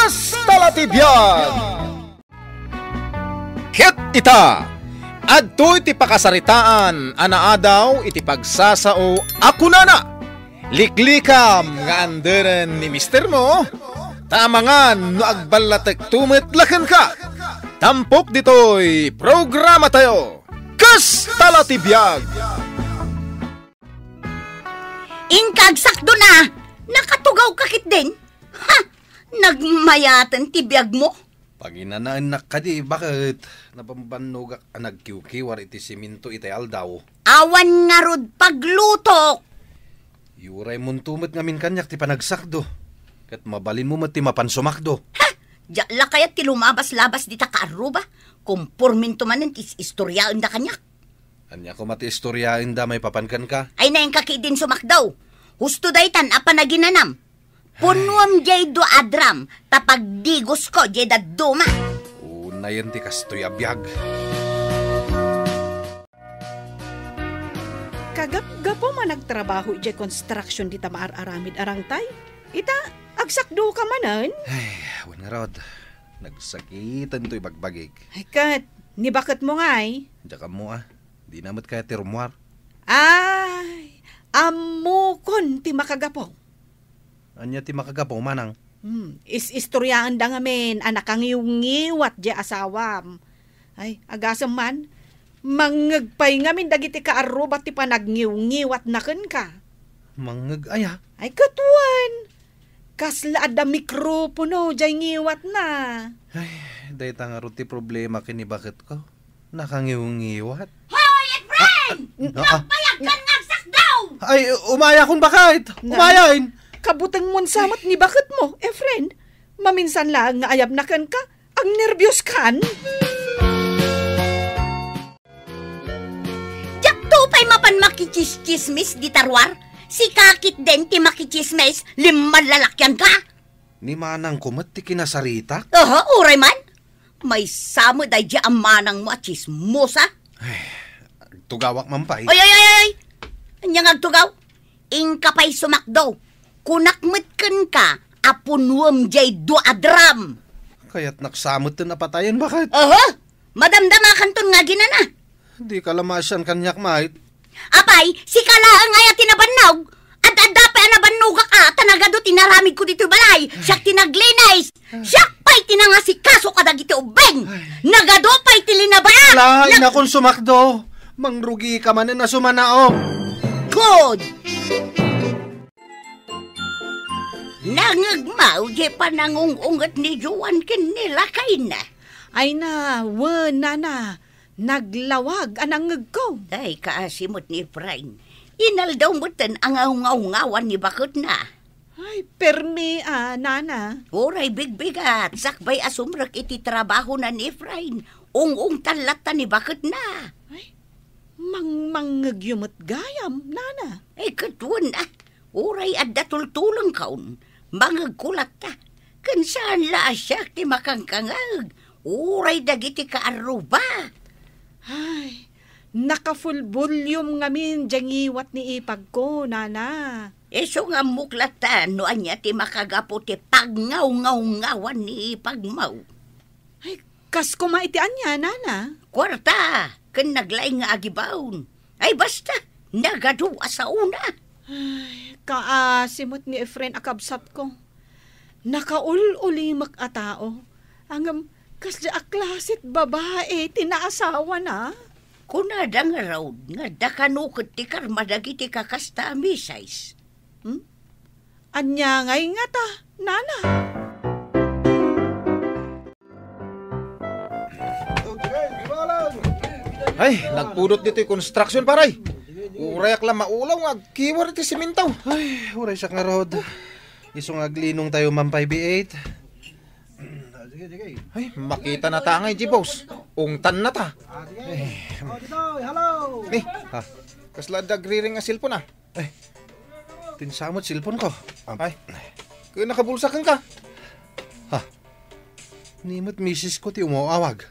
Kastalatibyan! Ket ita, adto iti pakasaritaan, anaadaw iti pagsasao ako nana. Liklikam nga anderen ni mister mo, tamangan no agbalatek tumetlaken ka. Tampok ditoy programa tayo, Kastalatibyan! Inkagsak do na, nakatugaw kakit din. Ha! Nagmayatan ti biyag mo? Pag inanaanak ka di, bakit napambanog nagkiwkiwar iti siminto iti aldaw? Awan nga rod paglutok. Yuray mong tumot ngamin kanyak ti panagsakdo. Kat mabalin mo mat ti mapansumakdo. Ha! Diyala kaya ti lumabas-labas di ta kaaruba? Kumpurminto manin ti istoryaan da kanyak. Anya ko mati istoryain da may papankan ka? Ay na yung kakidin sumakdaw. Husto daytan apa na ginanam. Punuam jay do adram, tapag digos ko jay da duma. Unayan ti kastoy abiyag. Kagap-gapo man nagtrabaho jay construction di ta maar-aramid arangtay. Ita, agsakdo ka manan? Ay, wan nga rod. Nagsakitan to'y bagbagig. Ay kat, ni bakit mo nga ay? Diyan ka mo di namat kaya ti rumwar. Ay, amukon ti makagapo. Anya ti makagapo manang? Istoryaan da ngamin, anak ang ngiwat di asawam. Ay, agasam man, mangagpay ngamin dagiti kaarubat ti panagniw-ngiwat na ken ka. Mangagaya? Ay, katuan. Kasla ada mikropono di ngiwat na. Ay, dahi nga ti problema kini bakit ko? Nakangiw-ngiwat? Hoy, friend! Nagpayag ka ngagsak daw! Ay, umaya kung bakit? Umayain! Kabutang mon samat ni bakit mo, friend. Maminsan lang nga ayab na kan ka, ang nervyos kan. Jak tupay mapan makichismis di tarwar. Si kakit den ti makichismis, liman lalakyan ka. Ni manang kumat ti kinasarita? Uray man. May samo day di amanang mo at chismosa. Ay, tugawak mampay. Ay! Anyang agtugaw? Ingkapay sumakdaw. Kunakmitken ka, apunwam jay do adram. Kaya't naksamot na napatayan, bakit? Madamdama kanton nga ginana. Di ka lamasyan kanyak, mait. Apay, si kalaang ay tinabannog. At adapay anabannuga ka, tanagado tinaramid ko dito balay. Siyak tinaglinais. Siyak pa'y tinangasikaso ka dagiti ubeng. Nagado pa'y tilinabaan. Lahay na kung sumakdo. Mangrugi ka man na sumanao. Good! Nangagmaw, di pa nangungungat ni Juan kinila kay na. Ay na, nana. Naglawag anang ko. Ay, kaasimot ni Efrain. Inaldaw mo tan ang ngaw-ngawan ni bakit na. Ay, permi, nana. Oray, big-bigat. Sakbay asumrak iti trabaho na ni Efrain. Ung talata ni bakit na. Ay, mangagyumot gayam, nana. Ay, katuan na. Oray, adda tultulang kaun. Mangagkulat ta. Kansaan la asyak ti makangkangag. Oray, dagiti kaaruba. Ay, naka-full volume ngamin jangiwat ni ipag ko, nana. Eso nga muklatan no anya ti makagapo ti pagngaw-ngaw-ngawan ni ipagmaw. Ay, kas kumaitian niya, nana. Kwarta, kan naglay nga agibaon. Ay basta, nagaduwa sa una. Ay, kaasimot ni Efren akabsat ko. Nakaul-uli makatao. Angam, kasya aklasit babae, tinaasawa na. Kunada nga raw, nga dakanukot ti karmadagi ti kakastami size. Anya ngay nga ta, nana. Ay, nagpudot dito yung construction, paray. Urayak lang maulaw nga, kiwar iti simintaw. Ay, uray siya nga rod. Isong aglinong tayo mampay B8. Ay, makita na ta ngay, G-Boss. Ungtan na ta. Hello! Ni, kasla dagriring nga silpon ah. Ay, tinsamot silpon ko. Ay, kaya nakabulsakan ka. Nimot misis ko ti umuawag.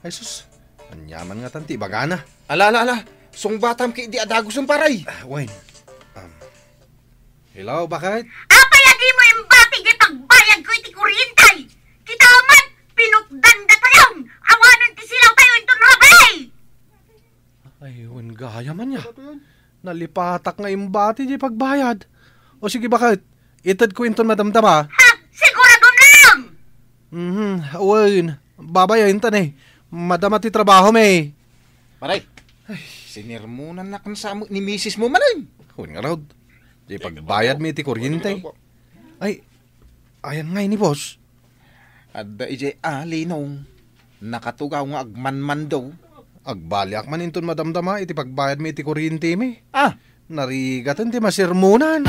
Ay sus, anyaman nga tanti, bagana. Ala. Sung batam ki di adagos ang paray. Wayne. Hello, bakit? Apay adi mo yung batig ay pagbayag ko iti kuryentay. Nalipatak nga imbati di pagbayad. O sige bakit? Itad ko inton madamdama. Ha? Sigurado lang! Awan, babayain tan eh. Madama ti trabaho may. Paray, sinirmunan na kan sa ni misis mo manay. Huwag nga raw. Di pagbayad may ti kuryente. Ay, ayan nga ni boss. Adda ije linong. Nakatugaw nga agmanman daw. Agbalyak man inton madamdama iti pagbayad may ti kuryente may. Ah, Narigatan ti masirmunan.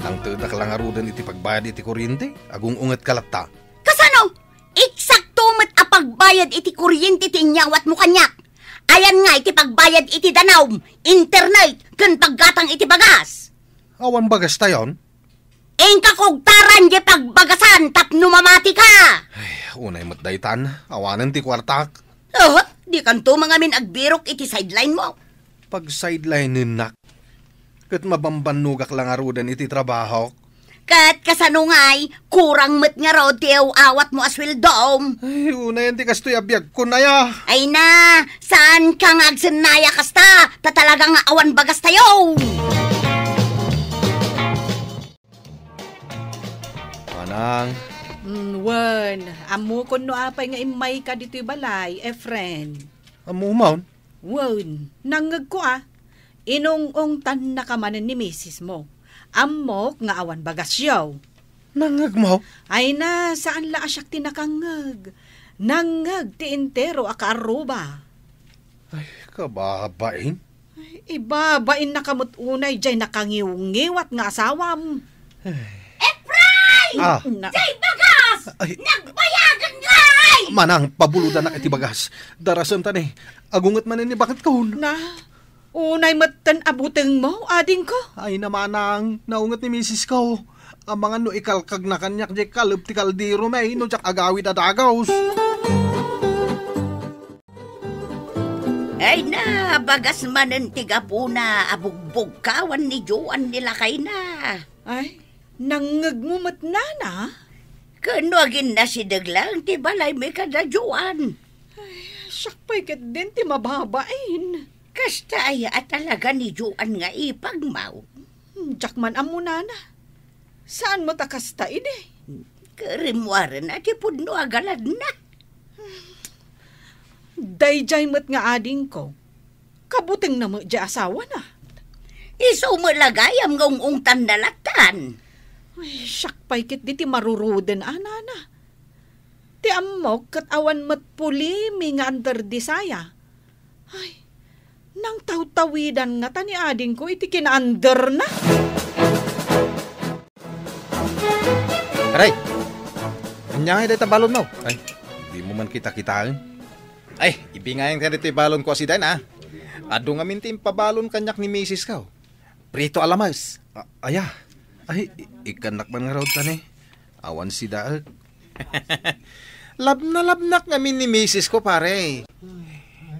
Ang tudak lang arudan iti pagbayad iti kuryente. Agung unget kalata. Kasano? Eksakto met a pagbayad iti kuryente ti inyawat mo kanyak. Ayan nga iti pagbayad iti danaw, internet, ken paggatang iti bagas. Awan bagas tayon. Engka kogtaran di pagbagasan tapno mamati ka. Ay, unay mat daytan. Awanan ti kwartak. Oh, di kanto mga min agbirok iti sideline mo. Pag sideline ninak. Kat mabambanugak lang arudan iti trabaho. Kat kasano nga'y, kurang met nga raw tiyaw awat mo aswildom. Ay, unay ti kastoy abiyag ko na ya. Ay na, saan ka nga agsenaya kasta? Tatalagang awan bagas tayo. Manang, Wan, amo kon no apay nga imay ka dito'y balay, friend. amumaw. Wan, nangag ko inong tan na kamanan ni misis mo. Amok nga awan bagas yaw. Nangagmaw. Ay na, saan la asyak tinakangag? Nangag ti entero akaaruba. Ay, kababain. Ibabain na kamot unay, jay nakangiw-ngiwat nga asawam. Ah, Jay bagas! ay, Nagbayagan nga'y! manang, pabuludan na iti bagas. Darasan tan eh. Agungat man ni bakit kahon. Na, unay matan abuteng mo, ading ko. Ay namanang, naungat ni misis ko. Ang mga no ikalkag na kanyak di kalup ti kaldiro may no jak agawid at agaws. Ay na, bagas manen tiga po na abugbog kawan ni Joan nila kay na. Ay, nangag mo matnana. Kano agin na si Daglang, ti balay may kada Joan. Sakpay kat din ti mababain. Kasta ay at talaga ni Joan nga ipagmaw. Jakman amunana. Saan mo takasta ide? Karimwaran at ipudno agalad na. Dayjay mo't nga ading ko. Kabuteng na mo di asawa na. Iso malagayam ngong ungtan nalatan. Ay, sakpay kit di ti maruruden anana. Ti amok kat awan mat puli mi nga under disaya. Ay, nang taw-tawidan nga tani ading ko iti kina-under na. Aray, anyangay day tabalon mo. Ay, di mo man kita-kitaan. Ay, ibingayan ka dito balon ko si Dan Ado nga mintim pabalon kanyak ni misis ka. Prito alamas. Aya, ay, ikanak man nga raw tan eh. Awan si daag. Labnak ngamin ni misis ko pare.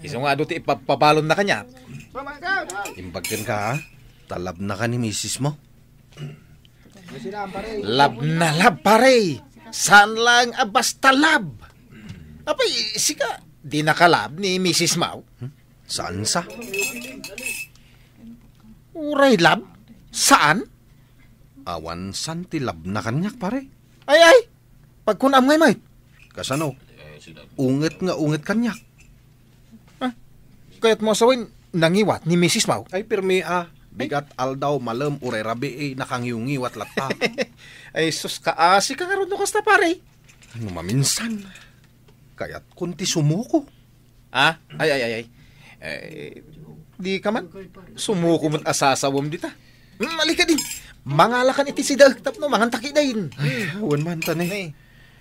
Iso nga ado ti ipapabalon na kanya. Imbagkan ka ha? Talab na ka ni misis mo. Lab na lab pare. Saan lang basta lab. Apay, sika, di nakalab ni Mrs. Mau. Saan sa? Uray lab? Saan? Awan san ti lab na kanyak pare. Ay, pagkunam ngay may. Kasano? Unget nga unget kanyak. Kaya't mo sawin, nangiwat ni Mrs. Mau. Ay pirmi bigat aldaw malam uray rabi nakangiungiwat latta. Ay, sus kaasi ka karon no kasta pare. Ano maminsan? Kaya't kunti sumuko. Ay. Di ka man. Sumuko mo't asasawam dita. Malika din. Mangalakan iti si Dagtap no, mangantaki din. Ay, awan man tan eh. Ay,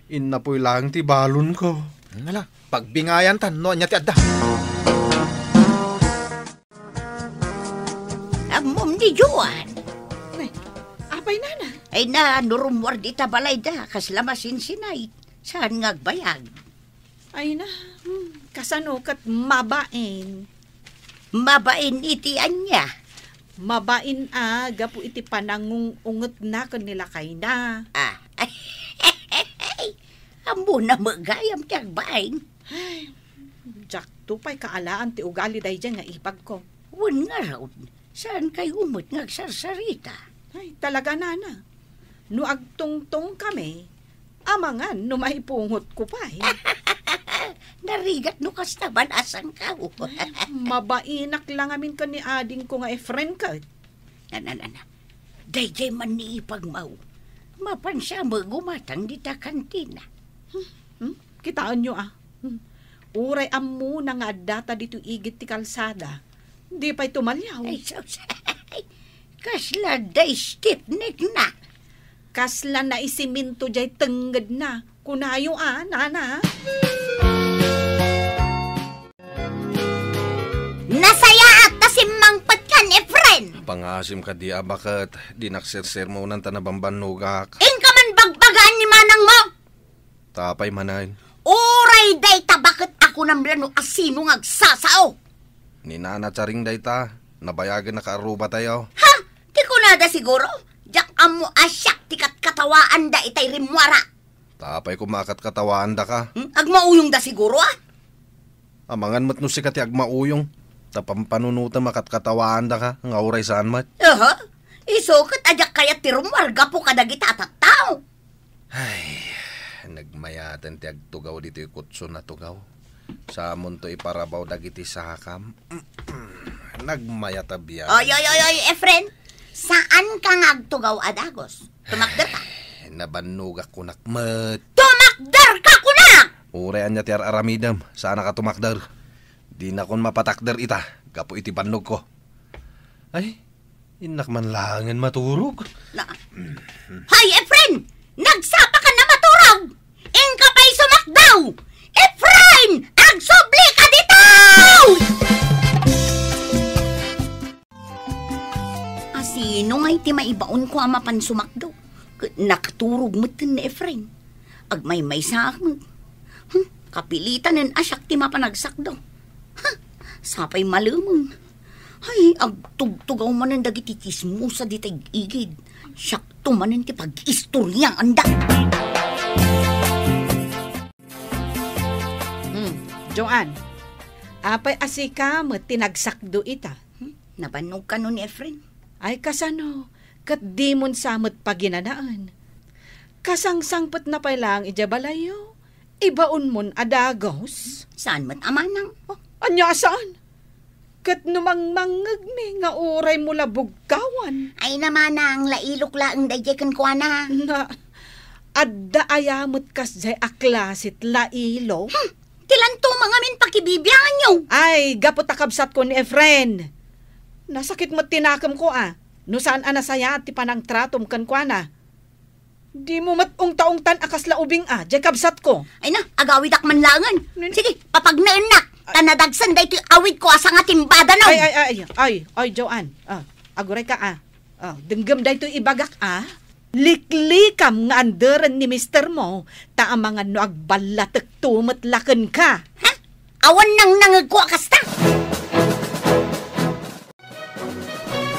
Inapoy lang ti balon ko. nala, pagbingayan tan, no, anya ti adda. Amom ni Joan. Ay, apay nana. Ay na, nurumwar di tabalay da, kaslamasin sinay. Saan ngagbayag? Ay na, kasano kat mabain. Mabain iti anya. Mabain gapu iti panangungungot na kanila kay na. Amo na magayam tiyag bain. Jak tupay kaalaan ti ugali day dyan nga ipag ko. Wan nga raw, saan kayo umot nga agsarsarita? Ay, talaga nana. No agtungtong kami, amangan no maipungot ko pa eh. Narigat no kasta banasan ka. Mabainak lang amin ka ni ading ko nga friend ka. Nananana, dayjay man ni ipagmaw. Mapansya mo gumatang dita kantina. Kitaan nyo Uray amu na nga data dito igit ti kalsada. Di pa'y tumalyaw. Ay, kasla day stiffneck na. Kasla na isiminto jay tengged na. Kunayo nana. Nasaya at tasimmangpat kan, Efren. Pangasim ka di bakit di naksirser mo ng tanabambanugak. Inka man bagbagaan ni manang mo. Tapay manayin. Uray day ta bakit ako namlano asino ngagsasao. Ni nana charing dayta. Nabayagan na kaaruba tayo. Ha? Di ko nada siguro. Jak amo asyak tikat katawaan da itay rimwara. Tapay kumakat katawaan da ka. Agmauyong da siguro Amangan mat no sikat agmauyong. Tapampanunuta makat katawaan da ka. Ang auray saan mat. Isukot ajak kaya ti rumwarga po kadagita tao. Ay, nagmayatan ti agtugaw dito yung kutso na tugaw. Sa amon to iparabaw dagiti sa hakam. Nagmayata biya. Oy, Efren. Saan ka ngagtugaw adagos? Tumakder ka? Nabanugak ko nakmat. Tumakder ka kunak! Urayan niya ti aramidam. Saan ka tumakder? Di na kon mapatakder ita. Gapo iti panog ko. Ay, inak man langan maturog. Hay, Efren! Nagsapa ka na maturog! Ingka pa'y sumakdaw! Efren! Agsubli ka dito! Sino nga'y ti maibaon ko ama pansumakdaw? Nakaturog mo tin ni Efren. Agmay-may sa akin. Kapilitan ng asyak ti mapanagsakdaw. Sapay malamang. Ay, agtugtugaw man ang dagiti tismusa di tag-igid. Siyakto man ang ti pag-istoryang anda. Joanne, apay asika mo tinagsakdo ita. Nabanog ka nun ni Efren. Ay kasano, kat di mon samot paginanaan. Kasangsangpot na pa lang ijabalayo. Ibaon mon adagos. Saan mo't amanang? Anya saan? Kat numang mangagmi nga uray mo labugkawan. Ay naman ang lailok laang dayjekan ko na. Na, adda ayamot kas jay aklasit lailo. Tilanto mga min pakibibiyangan nyo. Ay, gapot takabsat ko ni Efren. Nasakit mo tinakam ko No saan anasaya ti panang tratom kan kwa na. Di mo matong taong tan akas laubing jay kabsat ko. Ay na, agawid ak manlangan. Sige, papagnaan na. Tanadagsan da ito awid ko asa nga timbada na. Ay, Joanne. Aguray ka denggam da ito ibagak Liklikam nga anderan ni mister mo, taamangan no agbalatek tumatlaken ka. Ha? Awan nang nangagkuha kasta.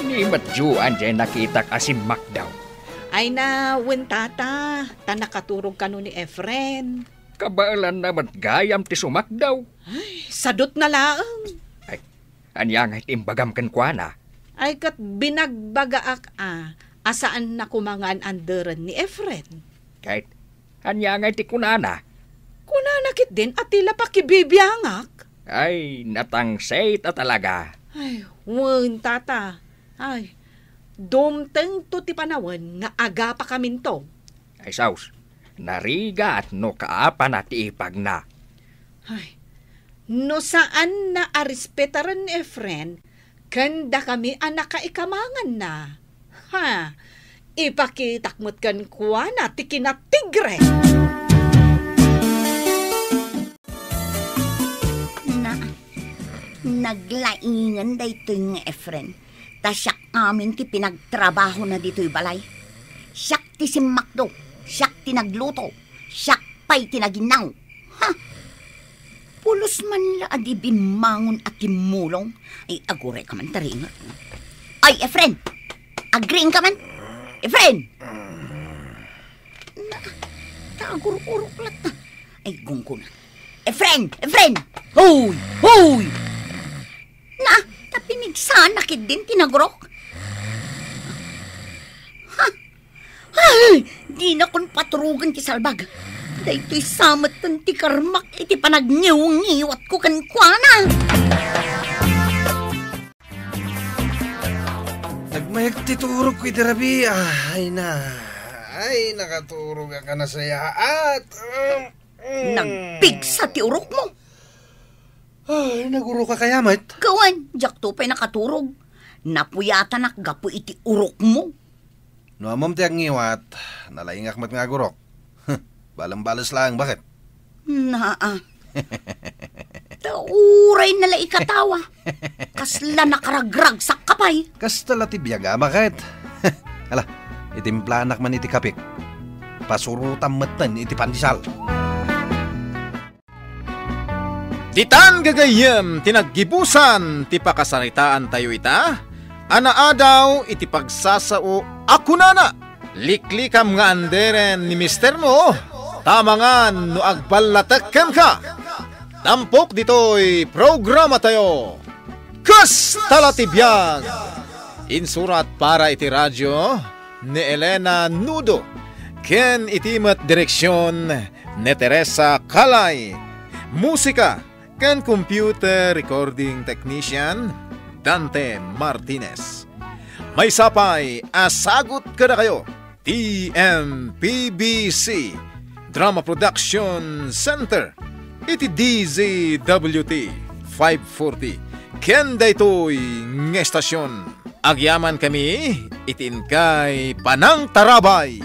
Ni Matjuan dyan nakita kasi Macdaw. Ay na, tata, tanakaturog ka no ni Efren. Kabaalan naman gayam ti sumakdaw. Ay, sadot na laang. Ay, anyang imbagam kan kwa na. Ay kat binagbagaak asaan na kumangan anderan ni Efren. Kahit anyang ti kunana. Kunanakit din at tila pakibibiyangak. Ay, natangsay ta talaga. Ay, tata. Ay, dumteng to ti panawan nga aga pa kamin to. Ay, saus, nariga at no kaapa na ti ipag na. Ay, no saan na arispetaran ni Efren, kanda kami anak kaikamangan na. Ha, ipakitakmot kan kuwa na ti kinatigre. Naglaingan da ito yung Efren. Ta siyak amin ti pinagtrabaho na dito'y balay. Siyak ti simakdo. Siyak ti nagluto. Siyak pa'y tinaginaw. Ha? Pulos man la adi bimangon at timulong. Ay, aguray ka man taringa. Ay, Efren! Agreeing ka man? Efren! Tagur-urok lat na. Ay, gungko na. Efren! Huy! Huy! Na, tapinig sana kid din tinagurok. Ha? Ay, di na kon paturugan ti salbag. Daytoy samat ton ti karmak iti panagniw-ngiwat ko kankwana. Nagmayag titurog ko iti rabi. Ay nakaturog ka na saya at... Nagpigsa ti urok mo. Ay, naguro ka kaya, mate? Kawan, jak to pa'y nakaturog. Napuyata nakgapo iti urok mo. No, amam ti ngiwat. Nalaingak mat nga gurok. Balang-balas lang, bakit? Tauray nala ikatawa. Kasla nakaragrag sa kapay. Kastala ti biyaga, bakit? Hala, itimplanak man iti kapik. Pasurutan matan iti pandisal. Ditan gagayem tinaggibusan ti pakasaritaan tayo ita. Anaadaw iti pagsasao ako nana. Liklikam nga anderen ni mister mo. Tamangan no agbalatakem ka. Tampok dito'y programa tayo. Kastala ti biyag. Insurat para iti radyo ni Elena Nudo. Ken itimat direksyon ni Teresa Kalay. Musika ken computer recording technician Dante Martinez. May sapay asagot kada kayo TMPBC Drama Production Center iti DZWT 540 ken daytoy nga estasyon. Agyaman kami itin kay Panang Tarabay.